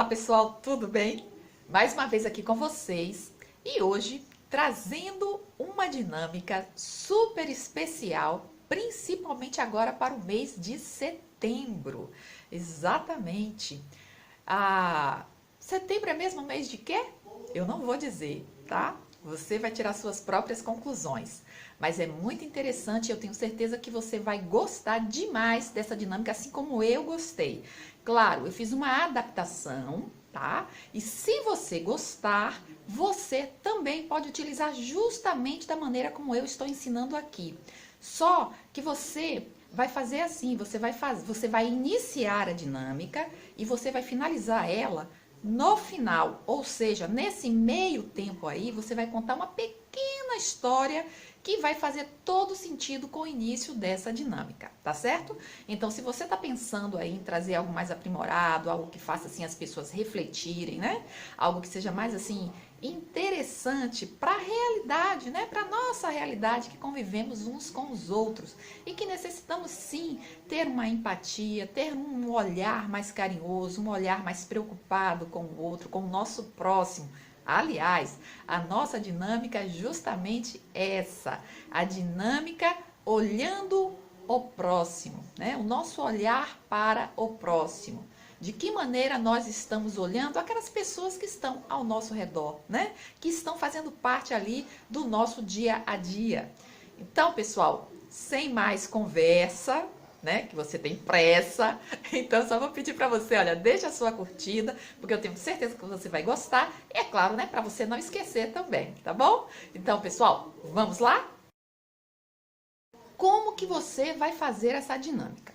pessoal, tudo bem? Mais uma vez aqui com vocês e hoje trazendo uma dinâmica super especial, principalmente agora para o mês de setembro. Exatamente. Setembro é mesmo mês de quê? Eu não vou dizer, tá? Você vai tirar suas próprias conclusões. Mas é muito interessante e eu tenho certeza que você vai gostar demais dessa dinâmica, assim como eu gostei. Claro, eu fiz uma adaptação, tá? E se você gostar, você também pode utilizar justamente da maneira como eu estou ensinando aqui. Só que você vai fazer assim, você vai iniciar a dinâmica e você vai finalizar ela no final, ou seja, nesse meio tempo aí, você vai contar uma pequena história que vai fazer todo sentido com o início dessa dinâmica, tá certo? Então, se você tá pensando aí em trazer algo mais aprimorado, algo que faça assim as pessoas refletirem, né? Algo que seja mais assim interessante para a realidade, né? Para nossa realidade que convivemos uns com os outros e que necessitamos sim ter uma empatia, ter um olhar mais carinhoso, um olhar mais preocupado com o outro, com o nosso próximo. Aliás, a nossa dinâmica é justamente essa, a dinâmica olhando o próximo, né? O nosso olhar para o próximo. De que maneira nós estamos olhando aquelas pessoas que estão ao nosso redor, né? Que estão fazendo parte ali do nosso dia a dia. Então, pessoal, sem mais conversa, né? Que você tem pressa. Então, só vou pedir para você, olha, deixa a sua curtida, porque eu tenho certeza que você vai gostar. E é claro, né? Para você não esquecer também, tá bom? Então, pessoal, vamos lá? Como que você vai fazer essa dinâmica?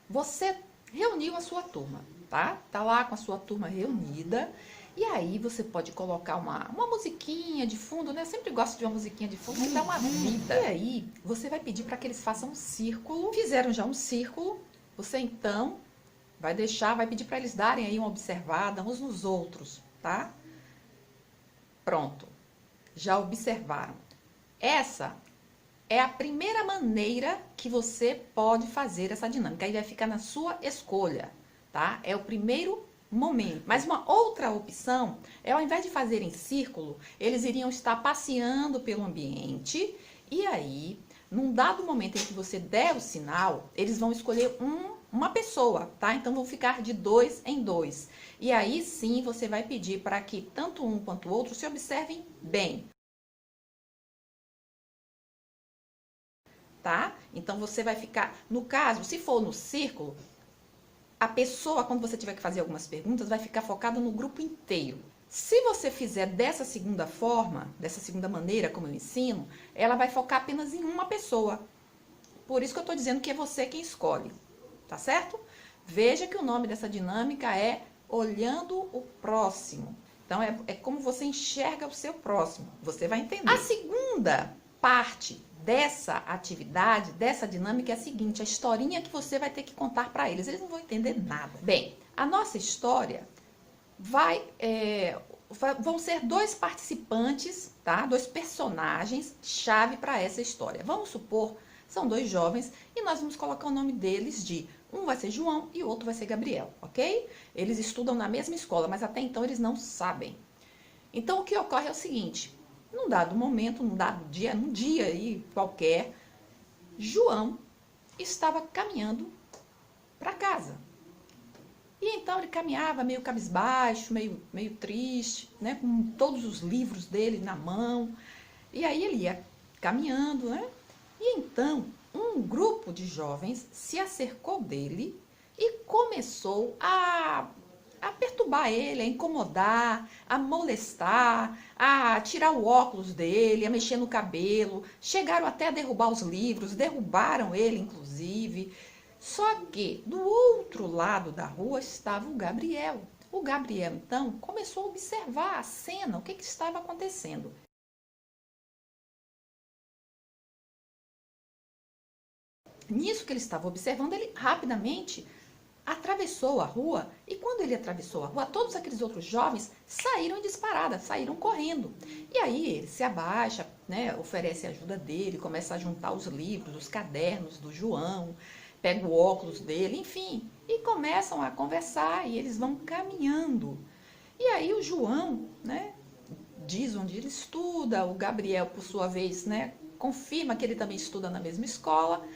Você reuniu a sua turma, tá? Tá lá com a sua turma reunida. E aí você pode colocar uma musiquinha de fundo, né? Eu sempre gosto de uma musiquinha de fundo que dá uma vida. E aí você vai pedir para que eles façam um círculo. Fizeram já um círculo. Você então vai pedir para eles darem aí uma observada uns nos outros, tá? Pronto. Já observaram. Essa é a primeira maneira que você pode fazer essa dinâmica. Aí vai ficar na sua escolha, tá? É o primeiro momento. Mas uma outra opção é, ao invés de fazer em círculo, eles iriam estar passeando pelo ambiente e aí, num dado momento em que você der o sinal, eles vão escolher uma pessoa, tá? Então vão ficar de 2 em 2. E aí sim você vai pedir para que tanto um quanto o outro se observem bem. Tá? Então você vai ficar, no caso, se for no círculo, a pessoa, quando você tiver que fazer algumas perguntas, vai ficar focada no grupo inteiro. Se você fizer dessa segunda forma, dessa segunda maneira, como eu ensino, ela vai focar apenas em uma pessoa. Por isso que eu estou dizendo que é você quem escolhe, tá certo? Veja que o nome dessa dinâmica é olhando o próximo. Então, é como você enxerga o seu próximo. Você vai entender. A segunda parte dessa atividade, dessa dinâmica é a seguinte, a historinha que você vai ter que contar para eles. Eles não vão entender nada. Bem, a nossa história vão ser 2 participantes, tá? 2 personagens chave para essa história. Vamos supor, são 2 jovens e nós vamos colocar o nome deles de um vai ser João e o outro vai ser Gabriel, ok? Eles estudam na mesma escola, mas até então eles não sabem. Então o que ocorre é o seguinte, num dado momento, num dia aí qualquer, João estava caminhando para casa. E então ele caminhava meio cabisbaixo, meio triste, né, com todos os livros dele na mão. E aí ele ia caminhando, né? E então um grupo de jovens se acercou dele e começou a perturbar ele, a incomodar, a molestar, a tirar o óculos dele, a mexer no cabelo. Chegaram até a derrubar os livros, derrubaram ele, inclusive. Só que do outro lado da rua estava o Gabriel. O Gabriel, então, começou a observar a cena, o que estava acontecendo. Nisso que ele estava observando, ele rapidamente atravessou a rua e quando ele atravessou a rua, todos aqueles outros jovens saíram em disparada, saíram correndo. E aí ele se abaixa, né, oferece a ajuda dele, começa a juntar os livros, os cadernos do João, pega o óculos dele, enfim, e começam a conversar e eles vão caminhando. E aí o João, né, diz onde ele estuda, o Gabriel, por sua vez, né, confirma que ele também estuda na mesma escola,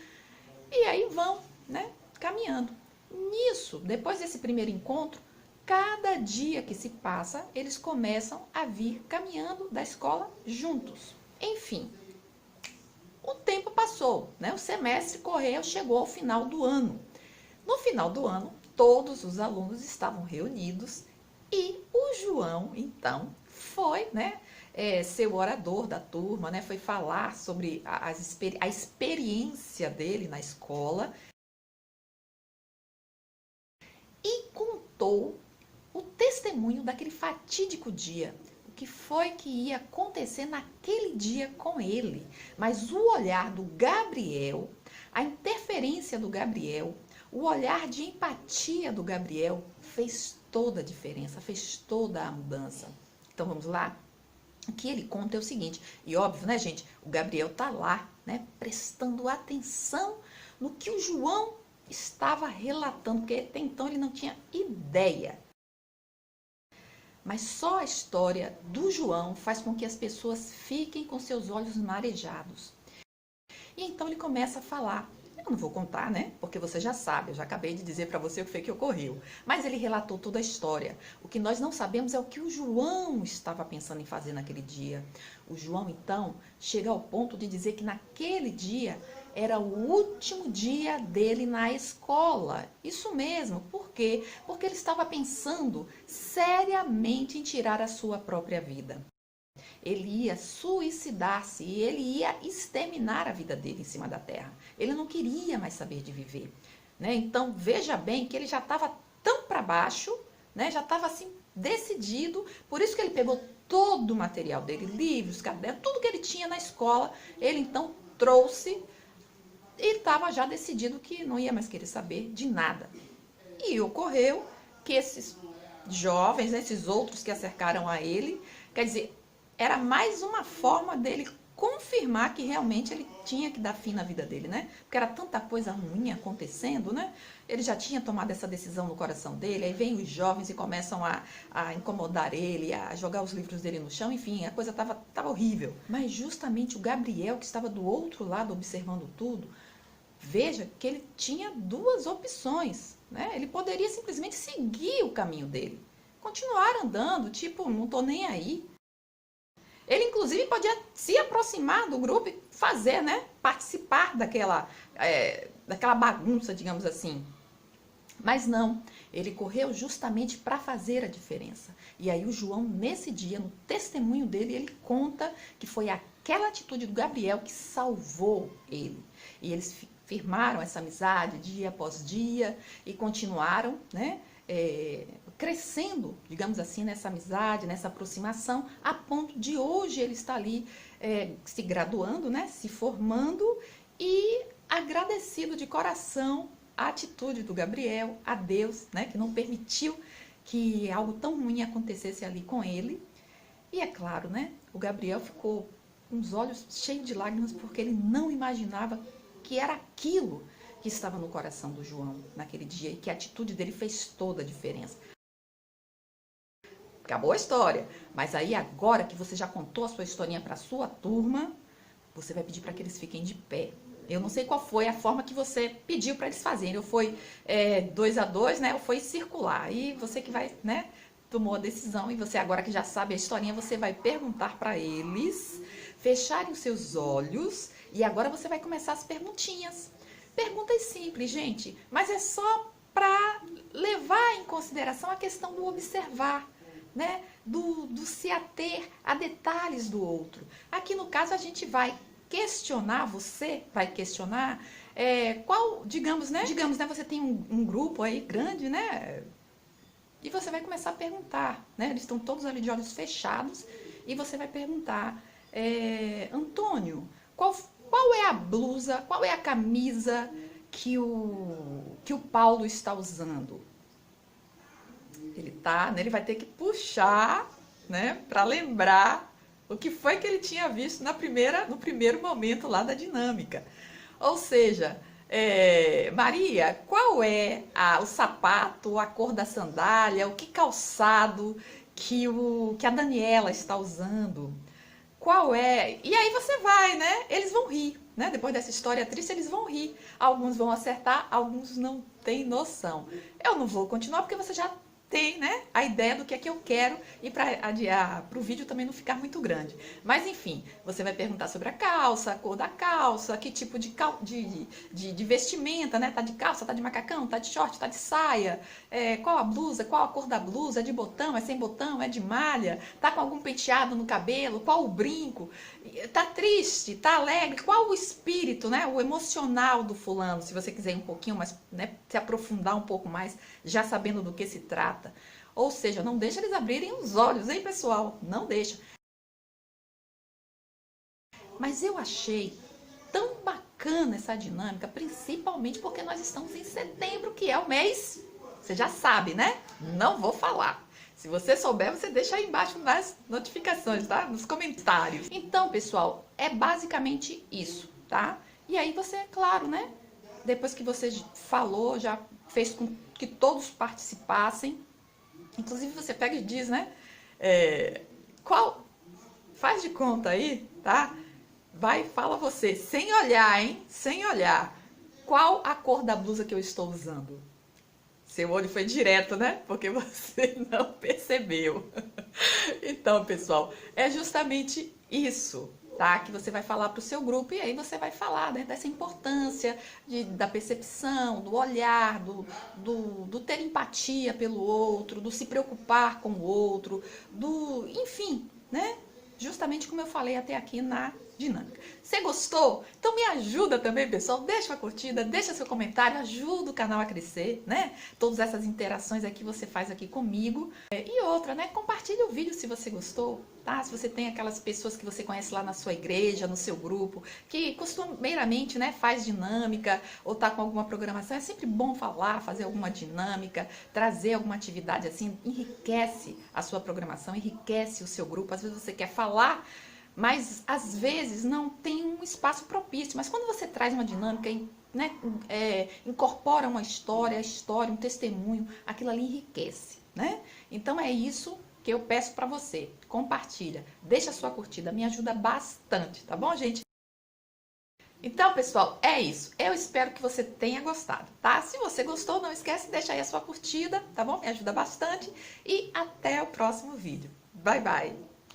e aí vão, né, caminhando. Nisso, depois desse primeiro encontro, cada dia que se passa, eles começam a vir caminhando da escola juntos. Enfim, o tempo passou, né? O semestre correu, chegou ao final do ano. No final do ano, todos os alunos estavam reunidos e o João, então, foi, né, ser o orador da turma, né? Foi falar sobre a experiência dele na escola e contou o testemunho daquele fatídico dia. O que foi que ia acontecer naquele dia com ele. Mas o olhar do Gabriel, a interferência do Gabriel, o olhar de empatia do Gabriel fez toda a diferença, fez toda a mudança. Então vamos lá? O que ele conta é o seguinte, e óbvio, né, gente? O Gabriel tá lá, né, prestando atenção no que o João estava relatando, porque até então ele não tinha ideia. Mas só a história do João faz com que as pessoas fiquem com seus olhos marejados. E então ele começa a falar. Eu não vou contar, né? Porque você já sabe, eu já acabei de dizer para você o que foi que ocorreu. Mas ele relatou toda a história. O que nós não sabemos é o que o João estava pensando em fazer naquele dia. O João, então, chega ao ponto de dizer que naquele dia era o último dia dele na escola. Isso mesmo. Por quê? Porque ele estava pensando seriamente em tirar a sua própria vida. Ele ia suicidar-se e ele ia exterminar a vida dele em cima da terra. Ele não queria mais saber de viver, né? Então, veja bem que ele já estava tão para baixo, né? Já estava assim decidido, por isso que ele pegou todo o material dele, livros, cadernos, tudo que ele tinha na escola, ele então trouxe e estava já decidido que não ia mais querer saber de nada. E ocorreu que esses jovens, esses outros que acercaram a ele, quer dizer, era mais uma forma dele confirmar que realmente ele tinha que dar fim na vida dele, né? Porque era tanta coisa ruim acontecendo, né? Ele já tinha tomado essa decisão no coração dele, aí vem os jovens e começam a incomodar ele, a jogar os livros dele no chão, enfim, a coisa tava horrível. Mas justamente o Gabriel, que estava do outro lado observando tudo, veja que ele tinha duas opções, né? Ele poderia simplesmente seguir o caminho dele, continuar andando, tipo, não tô nem aí. Ele, inclusive, podia se aproximar do grupo e fazer, né? Participar daquela bagunça, digamos assim. Mas não, ele correu justamente para fazer a diferença. E aí o João, nesse dia, no testemunho dele, ele conta que foi aquela atitude do Gabriel que salvou ele. E eles firmaram essa amizade dia após dia e continuaram, né? Crescendo, digamos assim, nessa amizade, nessa aproximação, a ponto de hoje ele estar ali se graduando, né, se formando e agradecido de coração a atitude do Gabriel, a Deus, né, que não permitiu que algo tão ruim acontecesse ali com ele. E é claro, né, o Gabriel ficou com os olhos cheios de lágrimas porque ele não imaginava que era aquilo que estava no coração do João naquele dia e que a atitude dele fez toda a diferença. Acabou a história. Mas aí agora que você já contou a sua historinha para a sua turma, você vai pedir para que eles fiquem de pé. Eu não sei qual foi a forma que você pediu para eles fazerem. Ou foi 2 a 2, né? Ou foi circular. E você que vai, né? Tomou a decisão e você agora que já sabe a historinha, você vai perguntar para eles, fecharem os seus olhos e agora você vai começar as perguntinhas. Perguntas simples, gente, mas é só para levar em consideração a questão do observar, né? Do se ater a detalhes do outro. Aqui no caso a gente vai questionar, você vai questionar qual, digamos, né? Você tem um grupo aí grande, né? E você vai começar a perguntar, né? Eles estão todos ali de olhos fechados e você vai perguntar, Antônio, qual é a blusa, qual é a camisa que o Paulo está usando? Ele vai ter que puxar, né, para lembrar o que foi que ele tinha visto no primeiro momento lá da dinâmica. Ou seja, Maria, qual é o sapato, a cor da sandália, o que calçado que a Daniela está usando? Qual é? E aí você vai, né? Eles vão rir, né? Depois dessa história triste, eles vão rir. Alguns vão acertar, alguns não têm noção. Eu não vou continuar porque você já tem, né, a ideia do que é que eu quero e para adiar, para o vídeo também não ficar muito grande. Mas enfim, você vai perguntar sobre a calça, a cor da calça, que tipo de vestimenta, né? Tá de calça, tá de macacão, tá de short, tá de saia, qual a blusa, qual a cor da blusa, é de botão, é sem botão, é de malha, tá com algum penteado no cabelo, qual o brinco, tá triste, tá alegre, qual o espírito, né? O emocional do fulano, se você quiser ir um pouquinho mais, né, se aprofundar um pouco mais, já sabendo do que se trata. Ou seja, não deixa eles abrirem os olhos, hein, pessoal? Não deixa. Mas eu achei tão bacana essa dinâmica, principalmente porque nós estamos em setembro, que é o mês, você já sabe, né? Não vou falar. Se você souber, você deixa aí embaixo nas notificações, tá? Nos comentários. Então, pessoal, é basicamente isso, tá? E aí você, claro, né? Depois que você falou, já fez com que todos participassem. Inclusive você pega e diz, né? Qual? Faz de conta aí, tá? Vai, fala você, sem olhar, hein? Sem olhar. Qual a cor da blusa que eu estou usando? Seu olho foi direto, né? Porque você não percebeu. Então, pessoal, é justamente isso, tá? Que você vai falar para o seu grupo e aí você vai falar, né, dessa importância da percepção, do olhar, do ter empatia pelo outro, do se preocupar com o outro, enfim, né? Justamente como eu falei até aqui na dinâmica. Você gostou? Então me ajuda também, pessoal. Deixa uma curtida, deixa seu comentário, ajuda o canal a crescer, né? Todas essas interações aqui você faz aqui comigo. E outra, né? Compartilhe o vídeo se você gostou, tá? Se você tem aquelas pessoas que você conhece lá na sua igreja, no seu grupo, que costumeiramente, né, faz dinâmica ou tá com alguma programação, é sempre bom falar, fazer alguma dinâmica, trazer alguma atividade assim, enriquece a sua programação, enriquece o seu grupo. Às vezes você quer falar, mas às vezes não tem um espaço propício. Mas quando você traz uma dinâmica, né, incorpora uma história, um testemunho, aquilo ali enriquece, né? Então é isso que eu peço para você. Compartilha, deixa a sua curtida, me ajuda bastante, tá bom, gente? Então, pessoal, é isso. Eu espero que você tenha gostado, tá? Se você gostou, não esquece de deixar aí a sua curtida, tá bom? Me ajuda bastante. E até o próximo vídeo. Bye, bye!